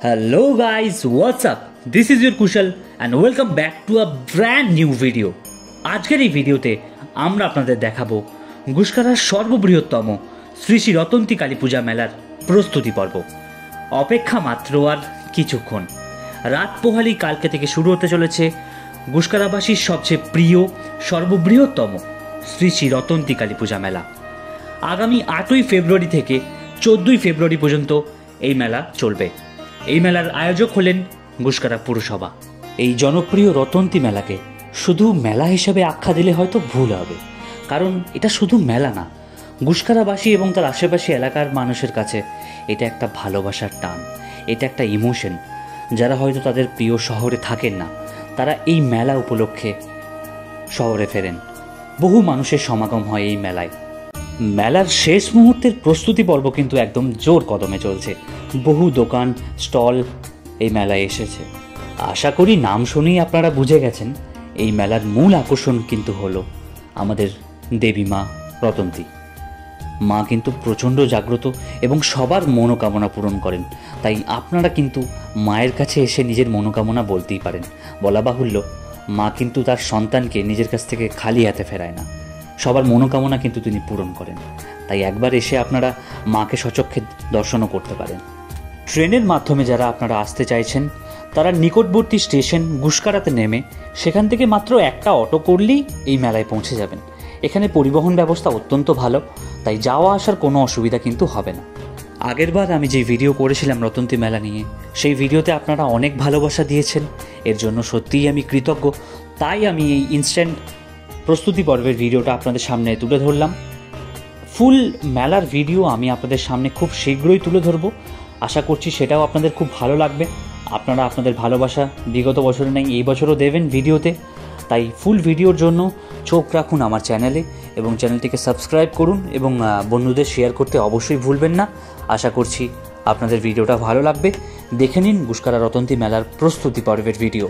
Hello guys, what's up? This is your Kushal and welcome back to a brand new video. আজকের এই ভিডিওতে আমরা আপনাদের দেখাবো গুসকারার সর্ববৃহত্তম শ্রী শ্রী রতন্তী কালী পূজা মেলার প্রস্তুতি পর্ব। অপেক্ষা মাত্র আর কিছুক্ষণ। রাত পোহালি কালকে থেকে শুরু হতে চলেছে গুসকারাবাসীর সবচেয়ে প্রিয় সর্ববৃহত্তম শ্রী শ্রী রতন্তী কালী পূজা মেলা। আগামী 8ই ফেব্রুয়ারি থেকে 14ই ফেব্রুয়ারি পর্যন্ত এই মেলা চলবে। এই মেলার আয়োজক হলেন গুসকারা পুরসভা। এই জনপ্রিয় রতন্তী মেলাকে শুধু মেলা হিসেবে আখ্যা দিলে হয়তো ভুল হবে, কারণ এটা শুধু মেলা না, গুসকারাবাসী এবং তার আশেপাশে এলাকার মানুষের কাছে এটা একটা ভালোবাসার টান, এটা একটা ইমোশন। যারা হয়তো তাদের প্রিয় শহরে থাকেন না, তারা এই মেলা উপলক্ষে শহরে ফেরেন। বহু মানুষের সমাগম হয় এই মেলায়। মেলার শেষ মুহূর্তের প্রস্তুতি পর্ব কিন্তু একদম জোর কদমে চলছে। বহু দোকান স্টল এই মেলায় এসেছে। আশা করি নাম শুনেই আপনারা বুঝে গেছেন এই মেলার মূল আকর্ষণ কিন্তু হলো আমাদের দেবী মা রতন্তী। মা কিন্তু প্রচণ্ড জাগ্রত এবং সবার মনোকামনা পূরণ করেন। তাই আপনারা কিন্তু মায়ের কাছে এসে নিজের মনোকামনা বলতেই পারেন। বলা বাহুল্য, মা কিন্তু তার সন্তানকে নিজের কাছ থেকে খালি হাতে ফেরায় না, সবার মনোকামনা কিন্তু তিনি পূরণ করেন। তাই একবার এসে আপনারা মাকে সচক্ষে দর্শনও করতে পারেন। ট্রেনের মাধ্যমে যারা আপনারা আসতে চাইছেন তারা নিকটবর্তী স্টেশন গুসকারাতে নেমে সেখান থেকে মাত্র একটা অটো করলেই এই মেলায় পৌঁছে যাবেন। এখানে পরিবহন ব্যবস্থা অত্যন্ত ভালো, তাই যাওয়া আসার কোনো অসুবিধা কিন্তু হবে না। আগেরবার আমি যে ভিডিও করেছিলাম রতন্তী মেলা নিয়ে, সেই ভিডিওতে আপনারা অনেক ভালোবাসা দিয়েছেন, এর জন্য সত্যিই আমি কৃতজ্ঞ। তাই আমি এই ইনস্ট্যান্ট প্রস্তুতি পর্বের ভিডিওটা আপনাদের সামনে তুলে ধরলাম। ফুল মেলার ভিডিও আমি আপনাদের সামনে খুব শীঘ্রই তুলে ধরবো। আশা করছি সেটাও আপনাদের খুব ভালো লাগবে। আপনারা আপনাদের ভালোবাসা বিগত বছরে নেই, এই বছরও দেবেন ভিডিওতে। তাই ফুল ভিডিওর জন্য চোখ রাখুন আমার চ্যানেলে এবং চ্যানেলটিকে সাবস্ক্রাইব করুন এবং বন্ধুদের শেয়ার করতে অবশ্যই ভুলবেন না। আশা করছি আপনাদের ভিডিওটা ভালো লাগবে। দেখে নিন গুসকারা রতন্তী মেলার প্রস্তুতি পর্বের ভিডিও।